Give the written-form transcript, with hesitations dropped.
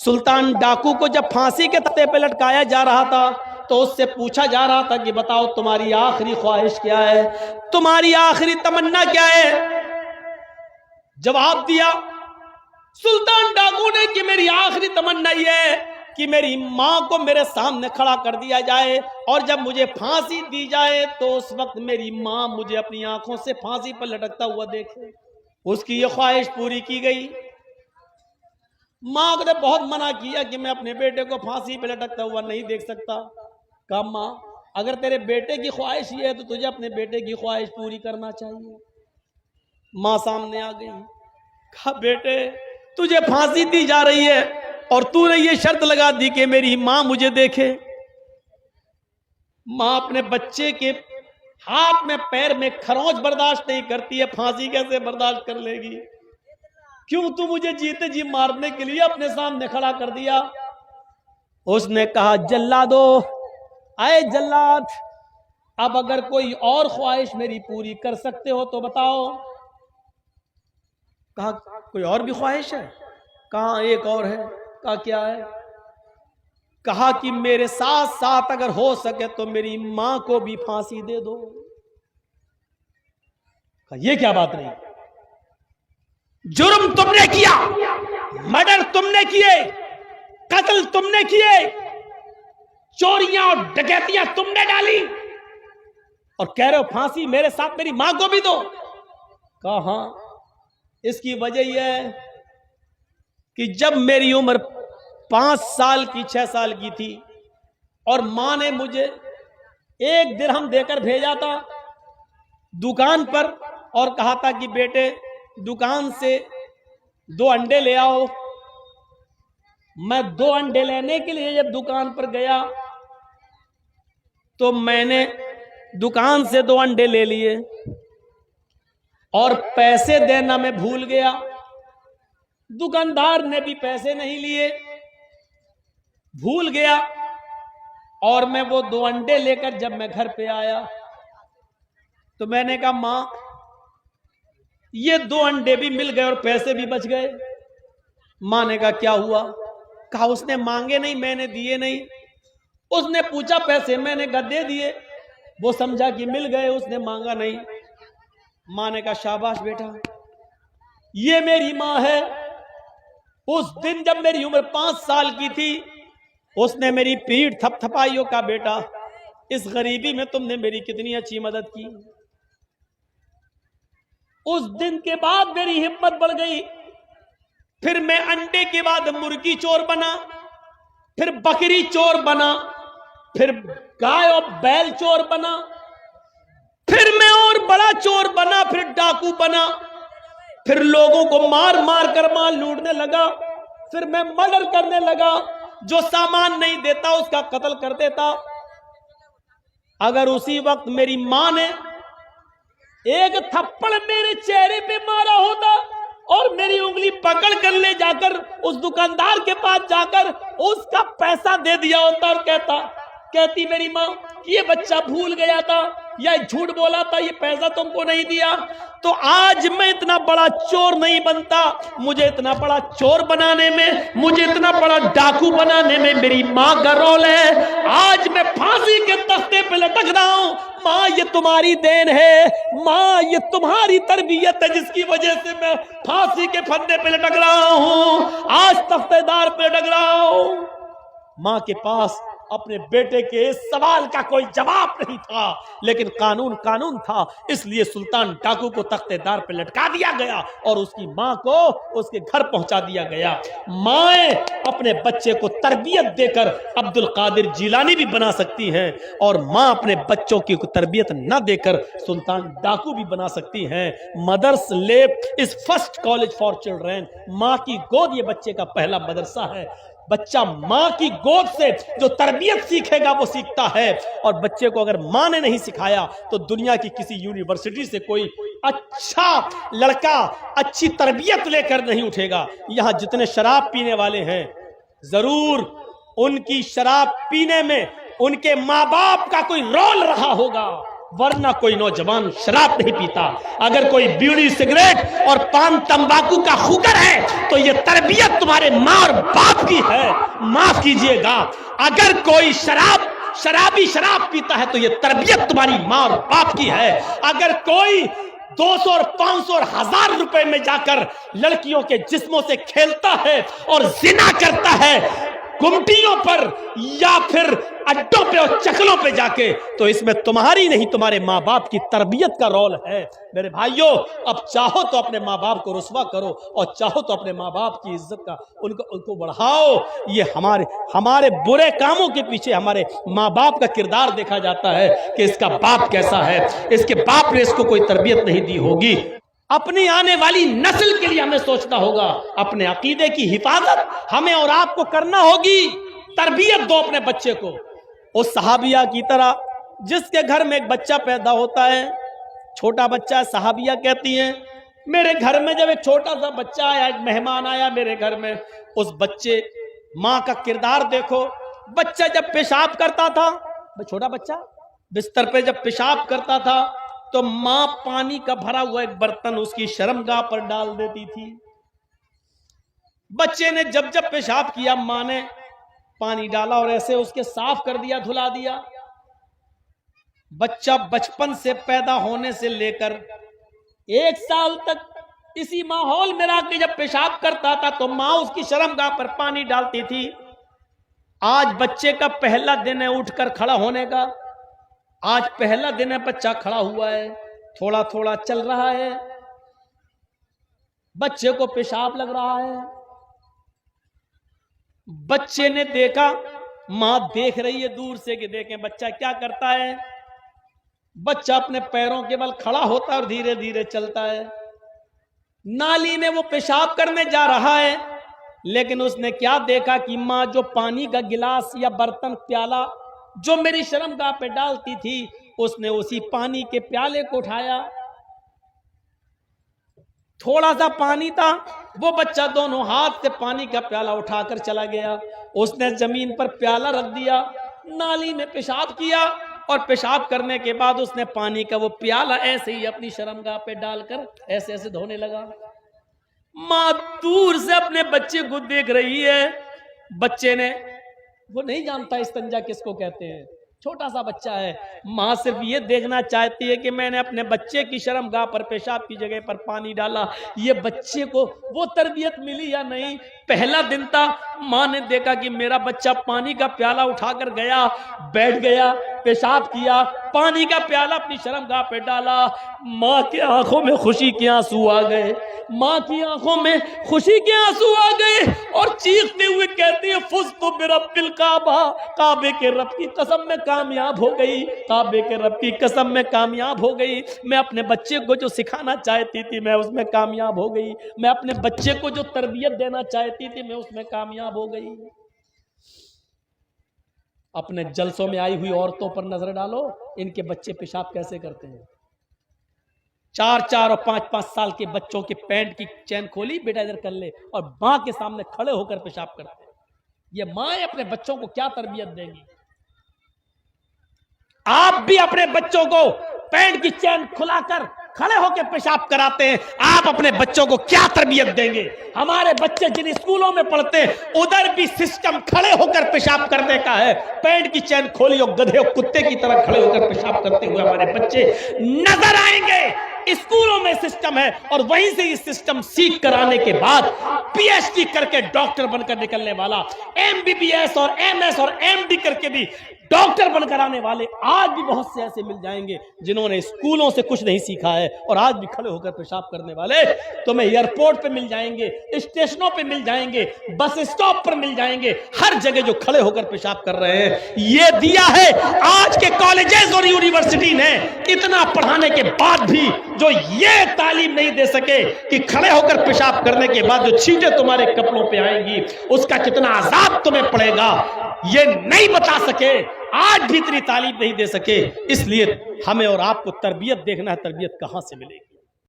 سلطان ڈاکو کو جب پھانسی کے تختے پہ لٹکایا جا رہا تھا تو اس سے پوچھا جا رہا تھا کہ بتاؤ تمہاری آخری خواہش کیا ہے، تمہاری آخری تمنا کیا ہے؟ جواب دیا سلطان ڈاکو نے کہ میری آخری تمنا یہ ہے کہ میری ماں کو میرے سامنے کھڑا کر دیا جائے اور جب مجھے پھانسی دی جائے تو اس وقت میری ماں مجھے اپنی آنکھوں سے پھانسی پر لٹکتا ہوا دیکھے۔ اس کی یہ خواہش پوری کی گئی۔ ماں نے بہت منع کیا کہ میں اپنے بیٹے کو پھانسی پہ لٹکتا ہوا نہیں دیکھ سکتا۔ کہا ماں اگر تیرے بیٹے کی خواہش یہ ہے تو تجھے اپنے بیٹے کی خواہش پوری کرنا چاہیے۔ ماں سامنے آ گئی، کہا بیٹے تجھے پھانسی دی جا رہی ہے اور تو نے یہ شرط لگا دی کہ میری ماں مجھے دیکھے۔ ماں اپنے بچے کے ہاتھ میں پیر میں کھروچ برداشت نہیں کرتی ہے، پھانسی کیسے برداشت کر لے گی؟ کیوں تو مجھے جیتے جی مارنے کے لیے اپنے سامنے کھڑا کر دیا؟ اس نے کہا جلادو، اے جلاد، اب اگر کوئی اور خواہش میری پوری کر سکتے ہو تو بتاؤ۔ کہا کوئی اور بھی خواہش ہے؟ کہا ایک اور ہے۔ کہا کیا ہے؟ کہا کہ میرے ساتھ ساتھ اگر ہو سکے تو میری ماں کو بھی پھانسی دے دو۔ کہا یہ کیا بات رہی؟ جرم تم نے کیا، مرڈر تم نے کیے، قتل تم نے کیے، چوریاں اور ڈکیتیاں تم نے ڈالی اور کہہ رہے ہو پھانسی میرے ساتھ میری ماں کو بھی دو۔ کہا ہاں، اس کی وجہ یہ ہے کہ جب میری عمر 5 سال کی 6 سال کی تھی اور ماں نے مجھے 1 درہم دے کر بھیجا تھا دکان پر اور کہا تھا کہ بیٹے دکان سے 2 انڈے لے آؤ۔ میں 2 انڈے لینے کے لیے جب دکان پر گیا تو میں نے دکان سے 2 انڈے لے لیے اور پیسے دینا میں بھول گیا۔ دکاندار نے بھی پیسے نہیں لیے، بھول گیا، اور میں وہ 2 انڈے لے کر جب میں گھر پہ آیا تو میں نے کہا ماں یہ 2 انڈے بھی مل گئے اور پیسے بھی بچ گئے۔ ماں نے کہا کیا ہوا؟ کہا اس نے مانگے نہیں، میں نے دیے نہیں۔ اس نے پوچھا پیسے، میں نے کہا دے دیے، وہ سمجھا کہ مل گئے، اس نے مانگا نہیں۔ ماں نے کہا شاباش بیٹا، یہ میری ماں ہے۔ اس دن جب میری عمر 5 سال کی تھی اس نے میری پیٹھ تھپ تھپائی، کا بیٹا اس غریبی میں تم نے میری کتنی اچھی مدد کی۔ اس دن کے بعد میری ہمت بڑھ گئی، پھر میں انڈے کے بعد مرغی چور بنا، پھر بکری چور بنا، پھر گائے اور بیل چور بنا، پھر میں اور بڑا چور بنا، پھر ڈاکو بنا، پھر لوگوں کو مار مار کر مال لوٹنے لگا، پھر میں مرڈر کرنے لگا، جو سامان نہیں دیتا اس کا قتل کر دیتا۔ اگر اسی وقت میری ماں نے ایک تھپڑ میرے چہرے پہ مارا ہوتا اور میری انگلی پکڑ کر لے جا کر اس دکاندار کے پاس جا کر اس کا پیسہ دے دیا ہوتا اور کہتی میری ماں کہ یہ بچہ بھول گیا تھا یا جھوٹ بولا تھا، یہ پیسہ تم کو نہیں دیا، تو آج میں اتنا بڑا چور نہیں بنتا۔ مجھے اتنا بڑا چور بنانے میں، مجھے اتنا بڑا ڈاکو بنانے میں میری ماں کا رول ہے۔ آج میں پھانسی کے تختے پہ لٹک رہا ہوں۔ ماں یہ تمہاری دین ہے، ماں یہ تمہاری تربیت ہے جس کی وجہ سے میں پھانسی کے پھندے پہ لٹک رہا ہوں، آج تختے دار پہ لٹک رہا ہوں۔ ماں کے پاس اپنے بیٹے کے اس سوال کا کوئی جواب نہیں تھا، لیکن قانون تھا، اس لیے سلطان ڈاکو کو تختے دار پہ لٹکا دیا گیا اور اس کی ماں کو اس کے گھر پہنچا دیا گیا۔ مائیں اپنے بچے کو تربیت دے کر عبد القادر جیلانی بھی بنا سکتی ہیں، اور ماں اپنے بچوں کی تربیت نہ دے کر سلطان ڈاکو بھی بنا سکتی ہیں۔ مدرس lab is first college for children, ماں کی گود یہ بچے کا پہلا مدرسہ ہے۔ بچہ ماں کی گود سے جو تربیت سیکھے گا وہ سیکھتا ہے، اور بچے کو اگر ماں نے نہیں سکھایا تو دنیا کی کسی یونیورسٹی سے کوئی اچھا لڑکا اچھی تربیت لے کر نہیں اٹھے گا۔ یہاں جتنے شراب پینے والے ہیں ضرور ان کی شراب پینے میں ان کے ماں باپ کا کوئی رول رہا ہوگا، ورنہ کوئی نوجوان شراب نہیں پیتا. اگر کوئی بیڑی سگریٹ اور پان تمباکو کا خوگر ہے تو یہ تربیت تمہارے ماں اور باپ کی ہے, معاف کیجئے گا. اگر کوئی شرابی شراب پیتا ہے تو یہ تربیت تمہاری ماں اور باپ کی ہے. اگر کوئی 200 اور 500 اور 1000 روپے میں جا کر لڑکیوں کے جسموں سے کھیلتا ہے اور زنا کرتا ہے گمٹیوں پر یا پھر اڈوں پہ اور چکلوں پہ جا کے, تو اس میں تمہاری نہیں تمہارے ماں باپ کی تربیت کا رول ہے. میرے بھائیوں, اب چاہو تو اپنے ماں باپ کو رسوا کرو اور چاہو تو اپنے ماں باپ کی عزت کا ان کو بڑھاؤ. یہ ہمارے برے کاموں کے پیچھے ہمارے ماں باپ کا کردار دیکھا جاتا ہے کہ اس کا باپ کیسا ہے, اس کے باپ نے اس کو کوئی تربیت نہیں دی ہوگی. اپنی آنے والی نسل کے لیے ہمیں سوچنا ہوگا, اپنے عقیدے کی حفاظت ہمیں اور آپ کو کرنا ہوگی. تربیت دو اپنے بچے کو اس صحابیہ کی طرح جس کے گھر میں ایک بچہ پیدا ہوتا ہے, چھوٹا بچہ. صحابیہ کہتی ہیں میرے گھر میں جب ایک چھوٹا سا بچہ آیا, ایک مہمان آیا میرے گھر میں, اس بچے ماں کا کردار دیکھو. بچہ جب پیشاب کرتا تھا, چھوٹا بچہ بستر پہ جب پیشاب کرتا تھا تو ماں پانی کا بھرا ہوا ایک برتن اس کی شرمگاہ پر ڈال دیتی تھی. بچے نے جب جب پیشاب کیا ماں نے پانی ڈالا اور ایسے اس کے صاف کر دیا, دھلا دیا. بچہ بچپن سے پیدا ہونے سے لے کر 1 سال تک اسی ماحول میں رہ کے جب پیشاب کرتا تھا تو ماں اس کی شرمگاہ پر پانی ڈالتی تھی. آج بچے کا پہلا دن ہے اٹھ کر کھڑا ہونے کا, آج پہلا دن ہے بچہ کھڑا ہوا ہے, تھوڑا تھوڑا چل رہا ہے, بچے کو پیشاب لگ رہا ہے. بچے نے دیکھا, ماں دیکھ رہی ہے دور سے کہ دیکھیں بچہ کیا کرتا ہے. بچہ اپنے پیروں کے بل کھڑا ہوتا ہے اور دھیرے دھیرے چلتا ہے. نالی میں وہ پیشاب کرنے جا رہا ہے, لیکن اس نے کیا دیکھا کہ ماں جو پانی کا گلاس یا برتن پیالہ جو میری شرمگاہ پہ ڈالتی تھی, اس نے اسی پانی کے پیالے کو اٹھایا. تھوڑا سا پانی تھا, وہ بچہ دونوں ہاتھ سے پانی کا پیالہ اٹھا کر چلا گیا. اس نے زمین پر پیالہ رکھ دیا, نالی میں پیشاب کیا اور پیشاب کرنے کے بعد اس نے پانی کا وہ پیالہ ایسے ہی اپنی شرمگاہ پہ ڈال کر ایسے ایسے دھونے لگا. ماں دور سے اپنے بچے کو دیکھ رہی ہے. بچے نے, وہ نہیں جانتا استنجا کس کو کہتے ہیں, چھوٹا سا بچہ ہے. ماں صرف یہ دیکھنا چاہتی ہے کہ میں نے اپنے بچے کی شرمگاہ پر پیشاب کی جگہ پر پانی ڈالا, یہ بچے کو وہ تربیت ملی یا نہیں. پہلا دن تھا, ماں نے دیکھا کہ میرا بچہ پانی کا پیالہ اٹھا کر گیا, بیٹھ گیا, پیشاب کیا, پانی کا پیالہ اپنی شرمگاہ پہ ڈالا. ماں کی آنکھوں میں خوشی کے آنسو آ گئے, ماں کی آنکھوں میں خوشی کے آنسو آ گئے اور چیختے ہوئے کہتی ہے فزت برب الکعبہ, کعبے کے رب کی قسم میں کامیاب ہو گئی, کعبے کے رب کی قسم میں کامیاب ہو گئی. میں اپنے بچے کو جو سکھانا چاہتی تھی میں اس میں کامیاب ہو گئی, میں اپنے بچے کو جو تربیت دینا چاہتی تھی میں اس میں کامیاب ہو گئی. اپنے جلسوں میں آئی ہوئی عورتوں پر نظر ڈالو, ان کے بچے پیشاب کیسے کرتے ہیں. 4 اور 5 سال کے بچوں کے پینٹ کی چین کھولی, بیٹا ادھر کر لے, اور ماں کے سامنے کھڑے ہو کر پیشاب کرتے ہیں. یہ مائیں اپنے بچوں کو کیا تربیت دیں گی. آپ بھی اپنے بچوں کو پینٹ کی چین کھلا کر کھڑے ہو کے پیشاب کراتے ہیں, آپ اپنے بچوں کو کیا تربیت دیں گے. ہمارے بچے جن اسکولوں میں پڑھتے ہیں ادھر بھی سسٹم کھڑے ہو کر پیشاب کرنے کا ہے. پینٹ کی چین کھولی اور گدھے اور کتے کی طرح کھڑے ہو کر پیشاب کرتے ہوئے ہمارے بچے نظر آئیں گے. اسکولوں میں سسٹم ہے اور وہیں سے یہ سسٹم سیکھ کر آنے کے بعد پی ایچ ڈی کر کے ڈاکٹر بن کر نکلنے والا, MBBS اور MS اور MD کر کے بھی ڈاکٹر بن کر آنے والے آج بھی بہت سے ایسے مل جائیں گے جنہوں نے اسکولوں سے کچھ نہیں سیکھا ہے اور آج بھی کھڑے ہو کر پیشاب کرنے والے تمہیں ایئرپورٹ پہ مل جائیں گے, اسٹیشنوں پہ مل جائیں گے, بس اسٹاپ پر مل جائیں گے, ہر جگہ جو کھڑے ہو کر پیشاب کر رہے ہیں. یہ دیا ہے آج کے کالجز اور یونیورسٹی نے, اتنا پڑھانے کے بعد بھی جو یہ تعلیم نہیں دے سکے کہ کھڑے ہو کر پیشاب کرنے کے بعد جو چھینٹیں تمہارے کپڑوں پہ آئیں گی اس کا کتنا عذاب تمہیں پڑے گا, یہ نہیں بتا سکے, آج بھی اتنی تعلیم نہیں دے سکے. اس لیے ہمیں اور آپ کو تربیت دیکھنا ہے, تربیت کہاں سے ملے گی.